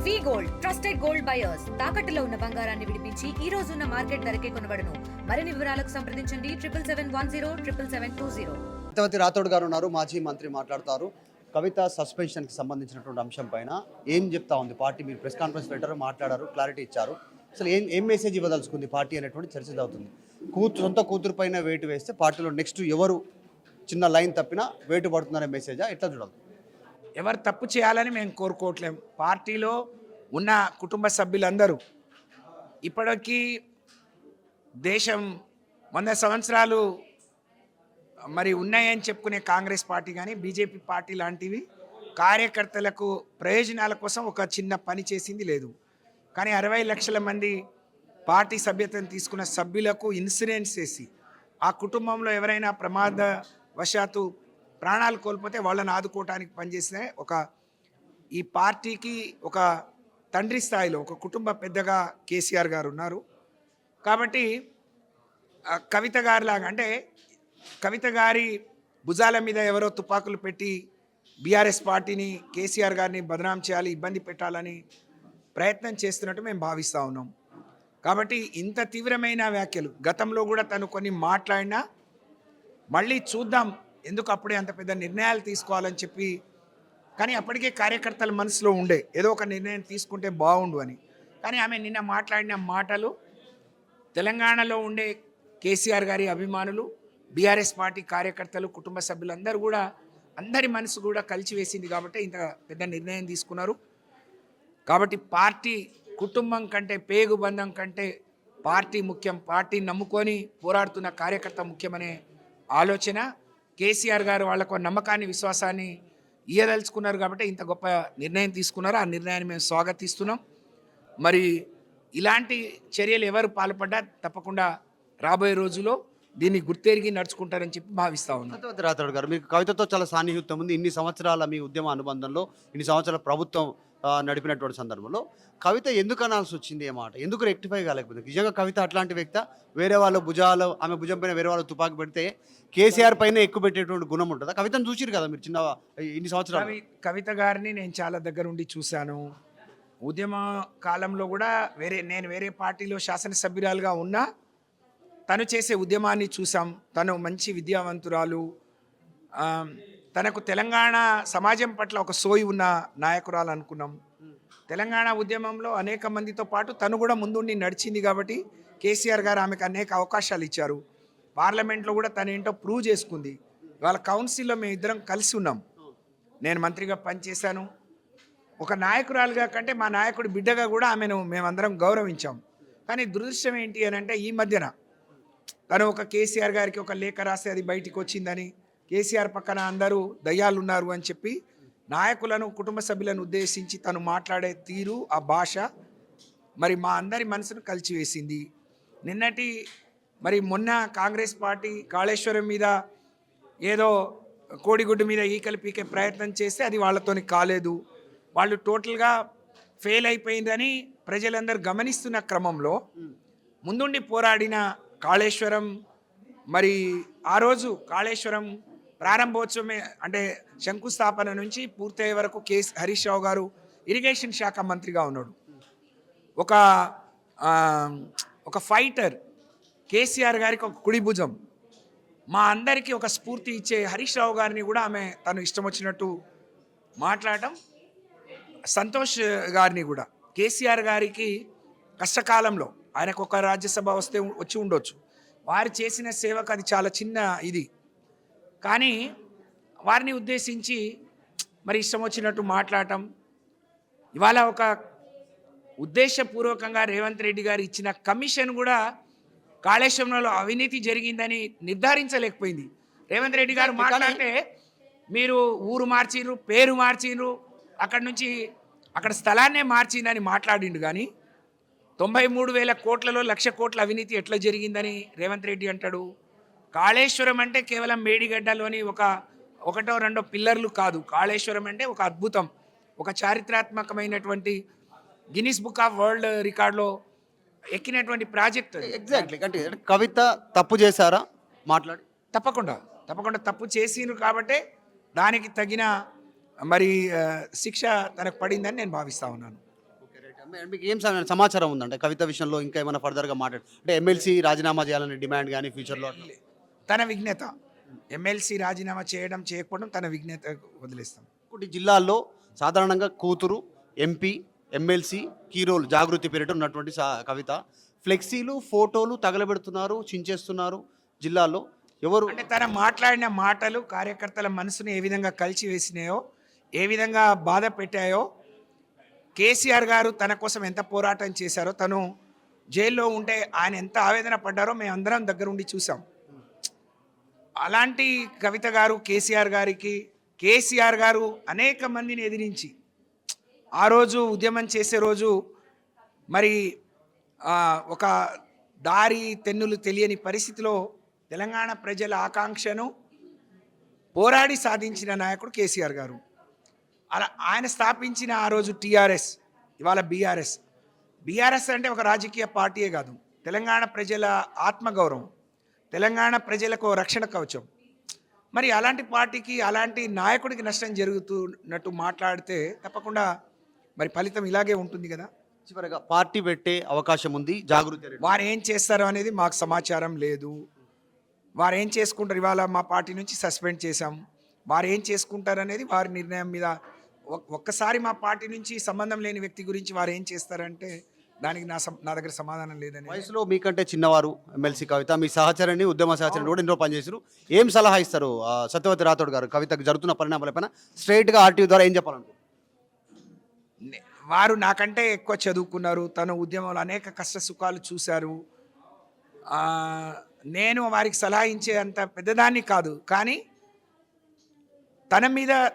వి gold trusted gold buyers తాకట్టులో ఉన్న బంగారాన్ని విడిపించి ఈ రోజు ఉన్న మార్కెట్ ధరకే కొనబడను. మరిన్ని వివరాలకు సంప్రదించండి 7771077720. సత్యవతి రాథోడ్ గారు ఉన్నారు, మాజీ మంత్రి మాట్లాడతారు. కవిత సస్పెన్షన్కి సంబంధించినటువంటి అంశం పైన ఏం చెప్తా ఉంది పార్టీ? మీరు ప్రెస్ కాన్ఫరెన్స్ పెట్టారు, మాట్లాడారు, క్లారిటీ ఇచ్చారు. అసలు ఏం మెసేజ్ ఇవ్వదలుచుకుంది పార్టీ అనేటువంటి చర్చ అవుతుంది. సొంత కూతురు పైన వేటు వేస్తే పార్టీలో నెక్స్ట్ ఎవరు చిన్న లైన్ తప్పినా వేటు పడుతుందనే మెసేజా? ఎట్లా చూడాలి? ఎవరు తప్పు చేయాలని మేము కోరుకోవట్లేం. పార్టీలో ఉన్న కుటుంబ సభ్యులందరూ ఇప్పటికీ దేశం 100 సంవత్సరాలు మరి ఉన్నాయని చెప్పుకునే కాంగ్రెస్ పార్టీ కానీ బీజేపీ పార్టీ లాంటివి కార్యకర్తలకు ప్రయోజనాల కోసం ఒక చిన్న పని చేసింది లేదు. కానీ 60 లక్షల మంది పార్టీ సభ్యతను తీసుకున్న సభ్యులకు ఇన్సూరెన్స్ చేసి ఆ కుటుంబంలో ఎవరైనా ప్రమాదవశాత్తు ప్రాణాలు కోల్పోతే వాళ్ళని ఆదుకోవటానికి పనిచేసిన ఈ పార్టీకి ఒక తండ్రి స్థాయిలో ఒక కుటుంబ పెద్దగా కేసీఆర్ గారు ఉన్నారు. కాబట్టి కవిత గారిలాగా అంటే కవిత గారి భుజాల మీద ఎవరో తుపాకులు పెట్టి బీఆర్ఎస్ పార్టీని కేసీఆర్ గారిని బదనాం చేయాలి, ఇబ్బంది పెట్టాలని ప్రయత్నం చేస్తున్నట్టు మేము భావిస్తూ ఉన్నాం. కాబట్టి ఇంత తీవ్రమైన వ్యాఖ్యలు గతంలో కూడా తను కొన్ని మాట్లాడినా మళ్ళీ చూద్దాం, ఎందుకు అప్పుడే అంత పెద్ద నిర్ణయాలు తీసుకోవాలని చెప్పి, కానీ అప్పటికే కార్యకర్తల మనసులో ఉండే ఏదో ఒక నిర్ణయం తీసుకుంటే బాగుండు అని. కానీ ఆమె నిన్న మాట్లాడిన మాటలు తెలంగాణలో ఉండే కేసీఆర్ గారి అభిమానులు, బీఆర్ఎస్ పార్టీ కార్యకర్తలు, కుటుంబ సభ్యులందరూ కూడా అందరి మనసు కూడా కలిసివేసింది. కాబట్టి ఇంత పెద్ద నిర్ణయం తీసుకున్నారు. కాబట్టి పార్టీ కుటుంబం కంటే, పేగు బంధం కంటే పార్టీ ముఖ్యం, పార్టీ నమ్ముకొని పోరాడుతున్న కార్యకర్త ముఖ్యమనే ఆలోచన కేసీఆర్ గారు వాళ్ళకు నమ్మకాన్ని, విశ్వాసాన్ని ఇయ్యదలుచుకున్నారు. కాబట్టి ఇంత గొప్ప నిర్ణయం తీసుకున్నారు. ఆ నిర్ణయాన్ని మేము స్వాగతిస్తున్నాం. మరి ఇలాంటి చర్యలు ఎవరు పాల్పడ్డా తప్పకుండా రాబోయే రోజుల్లో దీన్ని గుర్తెరిగి నడుచుకుంటారని చెప్పి భావిస్తా ఉన్నాం. సత్యవతి రాథోడ్ గారు, మీకు కవితతో చాలా సాన్నిహిత్యం ఉంది. ఇన్ని సంవత్సరాల మీ ఉద్యమ అనుబంధంలో, ఇన్ని సంవత్సరాల ప్రభుత్వం నడిపినటువంటి సందర్భంలో కవిత ఎందుకు అనాల్సి వచ్చింది? ఏ మాట ఎందుకు రెక్టిఫై కాలేకపోతే? నిజంగా కవిత అట్లాంటి వ్యక్తి? వేరే వాళ్ళ భుజాలు, ఆమె భుజం పైన వేరే వాళ్ళు తుపాకి పెడితే కేసీఆర్ పైన ఎక్కువ పెట్టేటువంటి గుణం ఉంటుందా? కవితను చూసిరు కదా మీరు చిన్న ఇన్ని సంవత్సరాలు. కవిత గారిని నేను చాలా దగ్గరుండి చూశాను. ఉద్యమ కాలంలో కూడా నేను వేరే పార్టీలో శాసనసభ్యురాలుగా ఉన్నా తను చేసే ఉద్యమాన్ని చూసాం. తను మంచి విద్యావంతురాలు, తనకు తెలంగాణ సమాజం పట్ల ఒక సోయి ఉన్న నాయకురాలు అనుకున్నాం. తెలంగాణ ఉద్యమంలో అనేక మందితో పాటు తను కూడా ముందుండి నడిచింది. కాబట్టి కేసీఆర్ గారు ఆమెకు అనేక అవకాశాలు ఇచ్చారు. పార్లమెంట్లో కూడా తను ఏంటో ప్రూవ్ చేసుకుంది. ఇవాళ కౌన్సిల్లో మేము ఇద్దరం కలిసి ఉన్నాం. నేను మంత్రిగా పనిచేశాను. ఒక నాయకురాలుగా కంటే మా నాయకుడి బిడ్డగా కూడా ఆమెను మేమందరం గౌరవించాం. కానీ దురదృష్టం ఏంటి అని అంటే ఈ మధ్యన తను ఒక కేసీఆర్ గారికి ఒక లేఖ రాస్తే అది బయటికి వచ్చిందని, కేసీఆర్ పక్కన అందరూ దయ్యాలు ఉన్నారు అని చెప్పి నాయకులను, కుటుంబ సభ్యులను ఉద్దేశించి తను మాట్లాడే తీరు, ఆ భాష మరి మా అందరి మనసును కలిచివేసింది. మొన్న కాంగ్రెస్ పార్టీ కాళేశ్వరం మీద ఏదో కోడిగుడ్డు మీద ఈకలు పీకే ప్రయత్నం చేస్తే అది వాళ్ళతోని కాలేదు. వాళ్ళు టోటల్గా ఫెయిల్ అయిపోయిందని ప్రజలందరూ గమనిస్తున్న క్రమంలో ముందుండి పోరాడిన కాళేశ్వరం, మరి ఆ రోజు కాళేశ్వరం ప్రారంభోత్సవమే అంటే శంకుస్థాపన నుంచి పూర్తయ్యే వరకు హరీష్ రావు గారు ఇరిగేషన్ శాఖ మంత్రిగా ఉన్నాడు. ఒక ఫైటర్, కేసీఆర్ గారికి ఒక కుడి భుజం, మా అందరికీ ఒక స్ఫూర్తి ఇచ్చే హరీష్ రావు గారిని కూడా ఆమె తను ఇష్టం వచ్చినట్టు మాట్లాడటం, సంతోష్ గారిని కూడా, కేసీఆర్ గారికి కష్టకాలంలో ఆయనకు ఒక రాజ్యసభ వచ్చి ఉండొచ్చు, వారు చేసిన సేవకు అది చాలా చిన్న ఇది, కానీ వారిని ఉద్దేశించి మరి ఇష్టం వచ్చినట్టు మాట్లాడటం. ఇవాళ ఒక ఉద్దేశపూర్వకంగా రేవంత్ రెడ్డి గారు ఇచ్చిన కమిషన్ కూడా కాళేశ్వరంలో అవినీతి జరిగిందని నిర్ధారించలేకపోయింది. రేవంత్ రెడ్డి గారు మాట్లాడితే మీరు ఊరు మార్చిండ్రు, పేరు మార్చిండ్రు, అక్కడ స్థలాన్నే మార్చిందని మాట్లాడిండు. కానీ 93,000 కోట్లలో 1,00,000 కోట్ల అవినీతి ఎట్లా జరిగిందని రేవంత్ రెడ్డి అంటాడు. కాళేశ్వరం అంటే కేవలం మేడిగడ్డలోని ఒకటో రెండో పిల్లర్లు కాదు. కాళేశ్వరం అంటే ఒక అద్భుతం, ఒక చారిత్రాత్మకమైనటువంటి గిన్నిస్ బుక్ ఆఫ్ వరల్డ్ రికార్డులో ఎక్కినటువంటి ప్రాజెక్ట్. ఎగ్జాక్ట్లీ. అంటే కవిత తప్పు చేశారా మాట్లాడి? తప్పకుండా తప్పు చేసిండ్రు కాబట్టి దానికి తగిన మరి శిక్ష తనకు పడిందని నేను భావిస్తా ఉన్నాను. మీకు ఏం సమాచారం ఉందంటే కవిత విషయంలో ఇంకా ఏమైనా ఫర్దర్గా అంటే ఎమ్మెల్సీ రాజీనామా చేయాలనే డిమాండ్ కానీ ఫ్యూచర్లో తన విజ్ఞత ఎమ్మెల్సీ రాజీనామా చేయడం చేయకపోవడం తన విజ్ఞత వదిలేస్తాం. ఇంకోటి జిల్లాల్లో సాధారణంగా కూతురు ఎంపీ ఎమ్మెల్సీ కీరోలు జాగృతి పేరిట ఉన్నటువంటి కవిత ఫ్లెక్సీలు ఫోటోలు తగలబెడుతున్నారు, చించేస్తున్నారు జిల్లాల్లో. ఎవరు అంటే తన మాట్లాడిన మాటలు కార్యకర్తల మనసును ఏ విధంగా కలిచివేసినాయో, ఏ విధంగా బాధ పెట్టాయో, కేసీఆర్ గారు తన కోసం ఎంత పోరాటం చేశారో, తను జైల్లో ఉంటే ఆయన ఎంత ఆవేదన పడ్డారో మేము అందరం దగ్గరుండి చూసాం. అలాంటి కవిత గారు కేసీఆర్ గారు అనేక మందిని ఎదిరించి ఆ రోజు ఉద్యమం చేసే రోజు మరి ఒక దారి తెన్నులు తెలియని పరిస్థితిలో తెలంగాణ ప్రజల ఆకాంక్షను పోరాడి సాధించిన నాయకుడు కేసీఆర్ గారు. అలా ఆయన స్థాపించిన ఆ రోజు టీఆర్ఎస్, ఇవాళ బీఆర్ఎస్ అంటే ఒక రాజకీయ పార్టీయే కాదు, తెలంగాణ ప్రజల ఆత్మగౌరవం, తెలంగాణ ప్రజలకు రక్షణ కవచం. మరి అలాంటి పార్టీకి అలాంటి నాయకుడికి నష్టం జరుగుతున్నట్టు మాట్లాడితే తప్పకుండా మరి ఫలితం ఇలాగే ఉంటుంది కదా. చివరగా పార్టీ పెట్టే అవకాశం ఉంది జాగృతి, వారు ఏం చేస్తారో అనేది మాకు సమాచారం లేదు. వారు ఏం చేసుకుంటారు, ఇవాళ మా పార్టీ నుంచి సస్పెండ్ చేశాం, వారు ఏం చేసుకుంటారు అనేది వారి నిర్ణయం మీద. ఒక్కసారి మా పార్టీ నుంచి సంబంధం లేని వ్యక్తి గురించి వారు ఏం చేస్తారంటే దానికి నా దగ్గర సమాధానం లేదని. వయసులో మీకంటే చిన్నవారు ఎమ్మెల్సీ కవిత, మీ సహచరిని ఉద్యమ సహచరిని కూడా ఎన్నో పనిచేశారు. ఏం సలహా ఇస్తారు సత్యవతి రాథోడ్ గారు కవితకు జరుగుతున్న పరిణామాలపైన స్ట్రైట్గా ఆర్టీవీ ద్వారా ఏం చెప్పాలనుకో? వారు నాకంటే ఎక్కువ చదువుకున్నారు, తన ఉద్యమంలో అనేక కష్ట సుఖాలు చూశారు. నేను వారికి సలహా ఇచ్చే అంత పెద్దదాన్ని కాదు, కానీ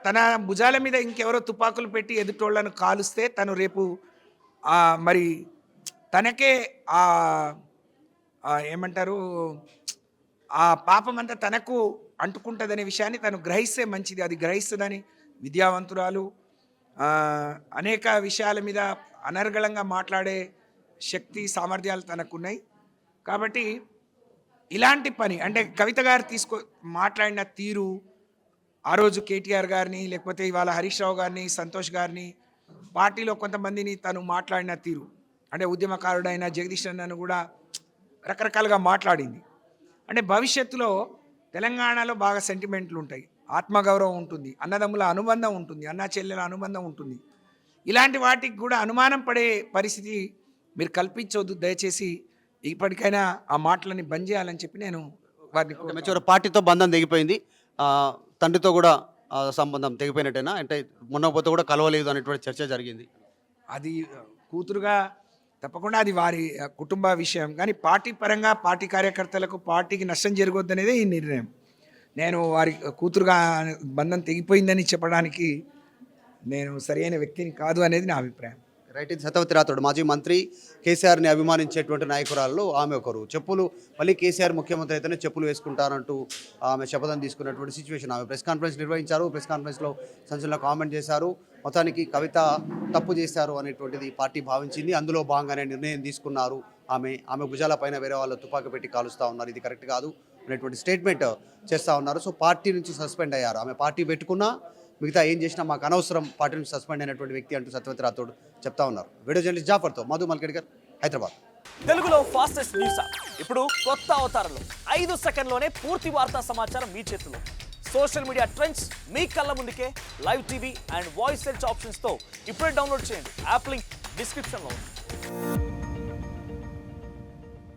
తన భుజాల మీద ఇంకెవరో తుపాకులు పెట్టి ఎదుటోళ్లను కాలుస్తే తను రేపు మరి తనకే ఏమంటారు ఆ పాపం అంతా తనకు అంటుకుంటుందనే విషయాన్ని తను గ్రహిస్తే మంచిది. అది గ్రహిస్తుందని విద్యావంతురాలు, అనేక విషయాల మీద అనర్గళంగా మాట్లాడే శక్తి సామర్థ్యాలు తనకున్నాయి. కాబట్టి ఇలాంటి పని అంటే కవిత గారు మాట్లాడిన తీరు, ఆ రోజు కేటీఆర్ గారిని, లేకపోతే ఇవాళ హరీష్ రావు గారిని, సంతోష్ గారిని, పార్టీలో కొంతమందిని తను మాట్లాడిన తీరు, అంటే ఉద్యమకారుడైన జగదీష్ అన్నను కూడా రకరకాలుగా మాట్లాడింది. అంటే భవిష్యత్తులో తెలంగాణలో బాగా సెంటిమెంట్లు ఉంటాయి, ఆత్మగౌరవం ఉంటుంది, అన్నదమ్ముల అనుబంధం ఉంటుంది, అన్న చెల్లెల అనుబంధం ఉంటుంది. ఇలాంటి వాటికి కూడా అనుమానం పడే పరిస్థితి మీరు కల్పించవద్దు దయచేసి. ఇప్పటికైనా ఆ మాటలని బంద్ చేయాలని చెప్పి నేను వారిని పార్టీతో బంధం తెగిపోయింది, తండ్రితో కూడా సంబంధం తెగిపోయినట్టేనా, అంటే మొన్న పోతే కూడా కలవలేదు అనేటువంటి చర్చ జరిగింది. అది కూతురుగా తప్పకుండా అది వారి కుటుంబ విషయం, కానీ పార్టీ పరంగా పార్టీ కార్యకర్తలకు పార్టీకి నష్టం జరగొద్దు అనేది ఈ నిర్ణయం. నేను వారి కూతురుగా బంధం తెగిపోయిందని చెప్పడానికి నేను సరైన వ్యక్తిని కాదు అనేది నా అభిప్రాయం. రైట్. ఇది సత్యవతి రాథోడ్, మాజీ మంత్రి, కేసీఆర్ని అభిమానించేటువంటి నాయకురాల్లో ఆమె ఒకరు. చెప్పులు మళ్ళీ కేసీఆర్ ముఖ్యమంత్రి అయితేనే చెప్పులు వేసుకుంటారంటూ ఆమె శపథం తీసుకున్నటువంటి సిచ్యువేషన్. ఆమె ప్రెస్ కాన్ఫరెన్స్ నిర్వహించారు. ప్రెస్ కాన్ఫరెన్స్లో సంచలన కామెంట్ చేశారు. మొత్తానికి కవిత తప్పు చేశారు అనేటువంటిది పార్టీ భావించింది, అందులో భాగంగానే నిర్ణయం తీసుకున్నారు. ఆమె భుజాల పైన వేరే వాళ్ళు తుపాకీ పెట్టి కాలుస్తూ ఉన్నారు, ఇది కరెక్ట్ కాదు అనేటువంటి స్టేట్మెంట్ చేస్తూ ఉన్నారు. సో పార్టీ నుంచి సస్పెండ్ అయ్యారు. ఆమె పార్టీ పెట్టుకున్నా మిగతా ఏం చేసినా మాకు అనవసరం, పార్టీ నుంచి సస్పెండ్ అయినటువంటి వ్యక్తి అంటూ సత్యవతి రాథోడ్ చెప్తా ఉన్నారు. వీడియో జర్నలిస్ట్ జాఫర్తో మధు మల్కేడ్కర్, హైదరాబాద్. తెలుగులో ఫాస్టెస్ట్ న్యూస్ ఇప్పుడు కొత్త అవతారంలో 5 సెకండ్లోనే పూర్తి వార్తా సమాచారం మీ చేతిలో. సోషల్ మీడియా ట్రెండ్స్ మీ కళ్ళ ముందుకే live TV and voice search ఆప్షన్స్తో ఇప్పుడే డౌన్లోడ్ చేయండి. యాప్ లింక్ డిస్క్రిప్షన్లో ఉంది.